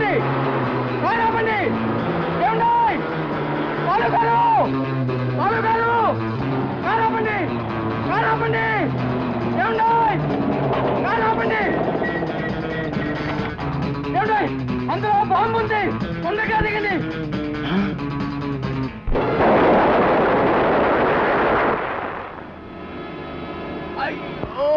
ఆపండి ఆపండి ఏమండి బాలు గారు బాలు గారు ఆపండి ఆపండి ఏమండి ఆపండి ఏమండి అందులో బాంబు ఉంది తొందరగా దిగండి అయ్యో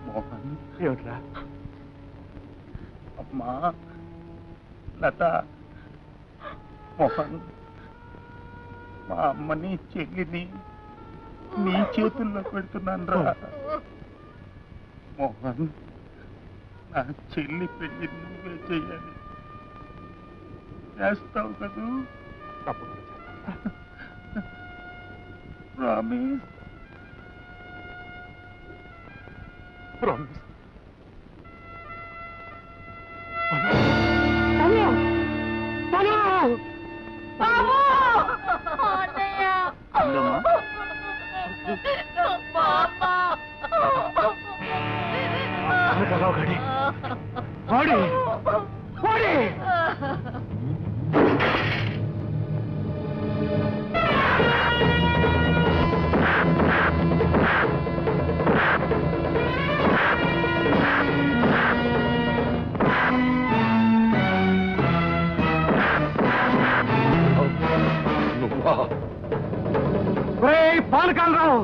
మోహన్ ఏమిట్రా అమ్మా లత మోహన్ మా అమ్మని చెల్లిని నీ చేతుల్లో పెడుతున్నాను రా మోహన్ నా చెల్లి పెళ్లి నువ్వే చెయ్యాలి చేస్తావు కదూ ప్రామిస్ ప్రామిస్ వాడి వాడి పానకాలరావు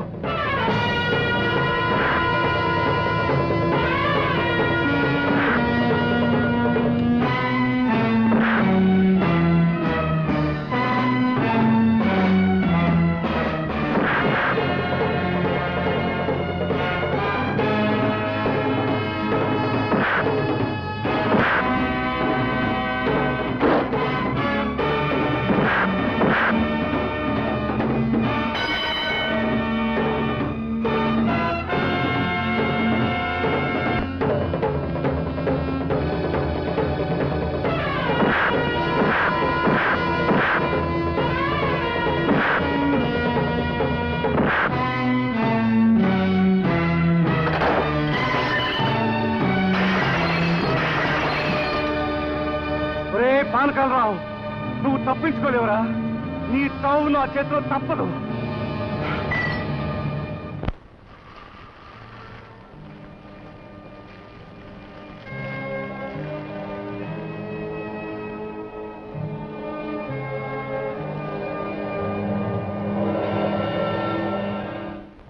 పానకాలరావు నువ్వు తప్పించుకోలేవురా నీ తావు నా చేతిలో తప్పదు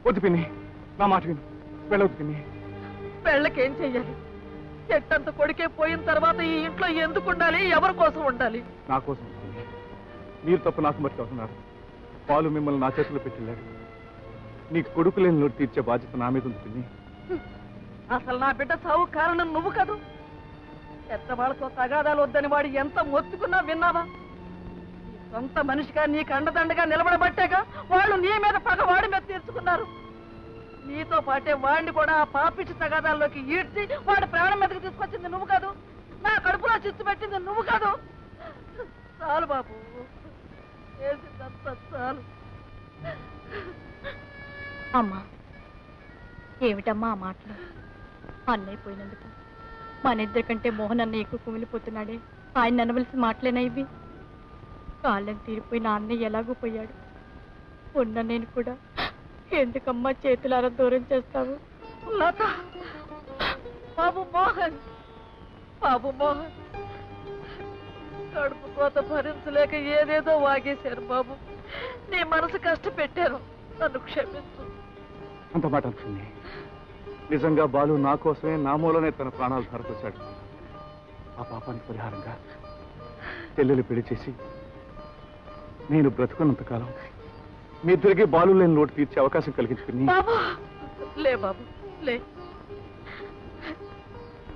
వద్దు పిన్ని నా మాట విను వెళ్ళవద్దు పిన్ని పెళ్ళకేం చెయ్యాలి చెట్టంత కొడుకే పోయిన తర్వాత ఈ ఇంట్లో ఎందుకు ఉండాలి ఎవరి కోసం ఉండాలి నా కోసం మీరు తప్ప నాకు మట్టి అవుతున్నారు పాలు మిమ్మల్ని నా చేతిలో పెట్టిల్లారు నీకు కొడుకు లేని లోటు తీర్చే బాధ్యత నా మీద ఉంటుంది అసలు నా బిడ్డ సావు కారణం నువ్వు కదూ పెద్దవాళ్ళతో తగాదాలు వద్దని వాడు ఎంత మొత్తుకున్నా విన్నావా సొంత మనిషిగా నీకు అండదండగా నిలబడబట్టాగా వాళ్ళు నీ మీద పగ వాడి మీద తీర్చుకున్నారు నీతో పాటే వాడిని కూడా ఆ పాపిచ్చి తగాదాల్లోకి ఈడ్చి వాడి ప్రాణం మీదకి తీసుకొచ్చింది నువ్వు కాదు నా కడుపులో చిచ్చు పెట్టింది నువ్వు కాదు చాలు బాబు చేసిందంతా చాలు అమ్మా ఏమిటమ్మా ఆ మాటలు అన్నయ్య పోయినందుకు మన ఇద్దరి కంటే మోహన్ అన్న ఎక్కువ కుమిలిపోతున్నాడే ఆయన అనవలసిన మాటలేనా ఇవి కాళ్ళని తీరిపోయిన అన్నయ్య ఎలాగూ పోయాడు ఉన్న నేను కూడా ఎందుకమ్మా చేతులారా దూరం చేస్తావు లత బాబు మోహన్ కడుపు కోత భరించలేక ఏదేదో వాగేశారు బాబు నీ మనసు కష్టపెట్టారు నన్ను క్షమించు అంత మాట అనుకుంది నిజంగా బాలు నా కోసమే నా మూలనే తన ప్రాణాలు ధారపోశాడు ఆ పాపానికి పరిహారంగా చెల్లెలు పెళ్లి చేసి నేను బ్రతుకున్నంతకాలం మీ ఇద్దరికి బాలు లేని లోటు తీర్చే అవకాశం కలిగించుకుని లే బాబు లే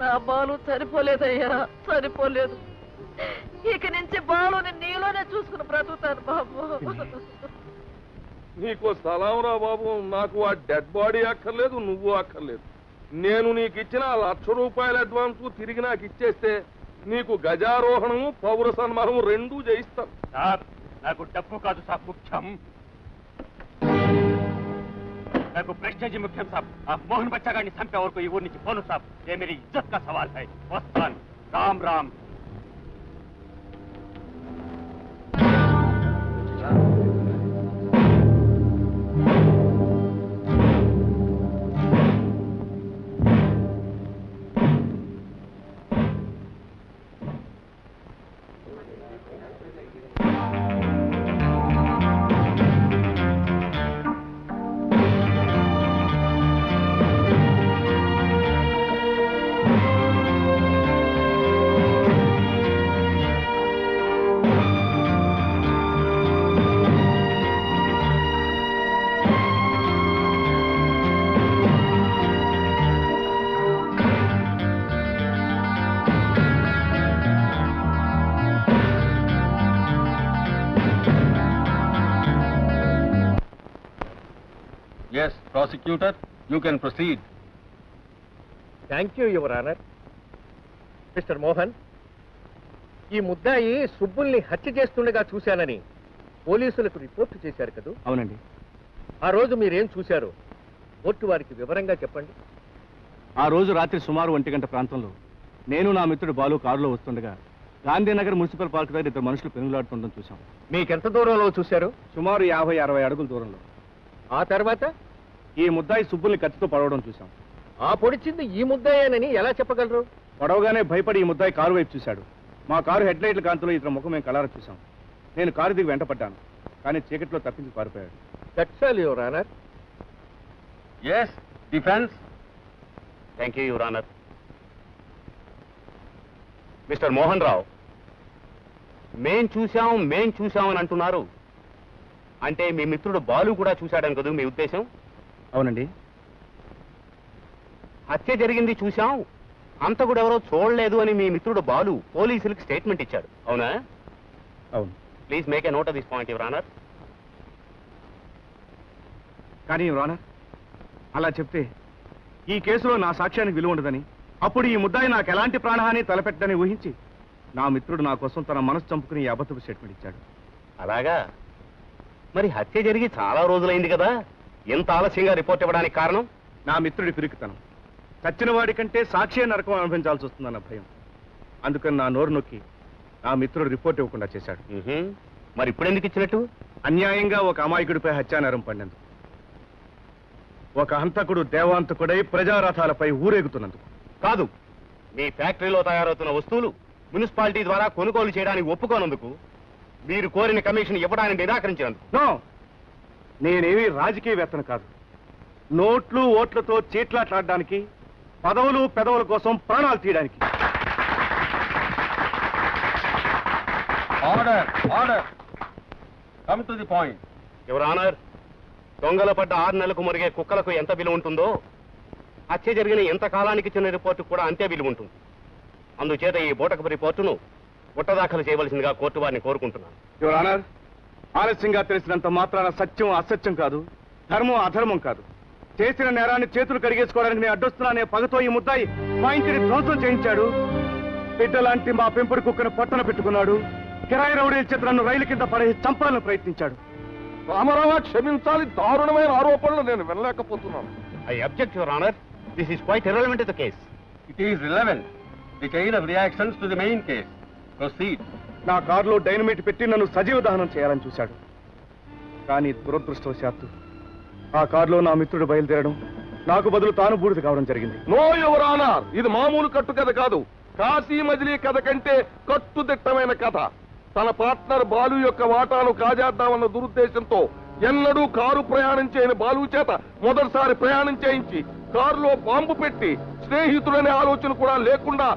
నా బాలు సరిపోలేదయ్యా సరిపోలేదు ఇక నుంచి బాలుని నీలోనే చూసుకుని బ్రతుకుతాను బాబు. నీకు సలాంరా బాబు, నాకు ఆ డెడ్ బాడీ అక్కర్లేదు, నువ్వు అక్కర్లేదు. నేను నీకు ఇచ్చిన 1,00,000 రూపాయల అడ్వాన్స్ తిరిగి నాకు ఇచ్చేస్తే నీకు గజారోహణము పౌర సన్మానం రెండూ చేయిస్తాను. సార్ నాకు డబ్బు కాదు సార్ ముఖ్యం, నాకు ప్రెస్టేజ్ ముఖ్యం సాబ్. ఆ మోహన్ బచ్చా గారిని చంపే వరకు ఈ ఊరి నుంచి పోను సాబ్. ये मेरी इज्जत का सवाल है. वस्तान Ram Ram. Yes, prosecutor, you can proceed. Thank you your honour. Mister Mohan, ఈ ముద్దాయి సుబ్బుల్ని హత్య చేస్తుండగా చూశానని పోలీసులకు రిపోర్టు చేశారు కదూ? అవునండి. ఆ రోజు మీరేం చూశారో కోర్టు వారికి వివరంగా చెప్పండి. ఆ రోజు రాత్రి సుమారు 1 గంట ప్రాంతంలో నేను నా మిత్రుడు బాలు కారులో వస్తుండగా గాంధీనగర్ మున్సిపల్ పార్క్ దగ్గర 2 మనుషులు పెనుగులాడుతుండడం చూశాం. మీకెంత దూరంలో చూశారు? సుమారు 50-60 అడుగుల దూరంలో. ఆ తర్వాత ఈ ముద్దాయి సుబ్బుల్ని కత్తితో పడవడం చూశాం. ఆ పొడిచింది ఈ ముద్దాయేనని ఎలా చెప్పగలరు? పడవగానే భయపడి ఈ ముద్దాయి కారు వైపు చూశాడు. మా కారు హెడ్ లైట్ల కాంతిలో ఇతర ముఖం మేము కలారా చూశాం. నేను కారు దిగి వెంటపడ్డాను, కానీ చీకట్లో తప్పించి పారిపోయాడు. That's all your honour. Yes, defense. Thank you your honour. Mister Mohan Rao, మేం చూశాం అని అంటున్నారు. అంటే మీ మిత్రుడు బాలు కూడా చూశాడని కదా మీ ఉద్దేశం? అవునండి. హత్య జరిగింది చూశాం, అంతకుడు ఎవరో చూడలేదు అని మీ మిత్రుడు బాలు పోలీసులకు స్టేట్మెంట్ ఇచ్చాడు, అవునా? అవును. Please make a note of this point your honour. కానీ యువర్ అలా చెప్తే ఈ కేసులో నా సాక్ష్యానికి విలువ ఉండదని, అప్పుడు ఈ ముద్దాయి నాకు ఎలాంటి ప్రాణహాని తలపెట్టదని ఊహించి నా మిత్రుడు నా కోసం తన మనసు చంపుకుని ఈ అబద్ధపు స్టేట్మెంట్ ఇచ్చాడు. అలాగా? మరి హత్య జరిగి చాలా రోజులైంది కదా, ఎంత ఆలస్యంగా రిపోర్ట్ ఇవ్వడానికి కారణం? నా మిత్రుడి పిరికితనం. చచ్చిన వాడి కంటే సాక్షి నరకం అనుభవించాల్సి వస్తుందన్న భయం. అందుకని నా నోరు నొక్కి నా మిత్రుడు రిపోర్ట్ ఇవ్వకుండా చేశాడు. మరి ఇప్పుడు ఎందుకు ఇచ్చినట్టు? అన్యాయంగా ఒక అమాయకుడిపై హత్యానేరం పడినందుకు, ఒక హంతకుడు దేవాంతకుడై ప్రజారథాలపై ఊరేగుతున్నందుకు. కాదు, మీ ఫ్యాక్టరీలో తయారవుతున్న వస్తువులు మున్సిపాలిటీ ద్వారా కొనుగోలు చేయడానికి ఒప్పుకోనందుకు, మీరు కోరిన కమిషన్ ఇవ్వడానికి నిరాకరించినందుకు. నో, నేనేమీ రాజకీయవేత్తను కాదు. నోట్లు ఓట్లతో చీట్లాట్లాడడానికి, పదవులు పెదవుల కోసం ప్రాణాలు తీయడానికి. Order, order. Come to the point. Your honour, దొంగల పడ్డ 6 నెలలకు మురిగే కుక్కలకు ఎంత విలువ ఉంటుందో, హత్య జరిగిన ఎంత కాలానికి ఇచ్చిన రిపోర్టు కూడా అంతే విలువ ఉంటుంది. అందుచేత ఈ బూటకపు రిపోర్టును గుట్టదాఖలు చేయవలసిందిగా కోర్టు వారిని కోరుకుంటున్నాను. యువర్ ఆనర్, ఆలస్యంగా తెలిసినంత మాత్రాన సత్యం అసత్యం కాదు, ధర్మం అధర్మం కాదు. చేసిన నేరాన్ని చేతులు కడిగేసుకోవడానికి నేను అడ్డొస్తున్నానే పగతో ఈ ముద్దాయి మా ఇంటిని ధ్వంసం చేయించాడు. బిడ్డలాంటి మా పెంపుడు కుక్కను పట్టణ పెట్టుకున్నాడు. కిరాయి రౌడీల చేత నన్ను రైలు కింద పడేసి చంపాలని ప్రయత్నించాడు. రామారావు, క్షమించాలి, దారుణమైన ఆరోపణలు నేను వినలేకపోతున్నాను. I object your honour, this is quite irrelevant to the case. It is relevant. The chain of reactions to the main case. Proceed. నా కారులో డైనమైట్ పెట్టి నన్ను సజీవ దహనం చేయాలని చూశాడు. కానీ దురదృష్టవశాత్తు ఆ కారులో నా మిత్రుడు బయలుదేరడం, నాకు బదులు తాను బూడిద కావడం జరిగింది. నో యువర్ ఆనర్, ఇది మామూలు కట్టు కథ కాదు. కాశీ మజిలీ కథ కంటే కట్టుదిట్టమైన కథ. తన పార్ట్నర్ బాలు యొక్క వాటాను కాజేద్దామన్న దురుద్దేశంతో ఎన్నడూ కారు ప్రయాణం చేయని బాలు చేత మొదటిసారి ప్రయాణం చేయించి కారులో బాంబు పెట్టి స్నేహితుడనే ఆలోచన కూడా లేకుండా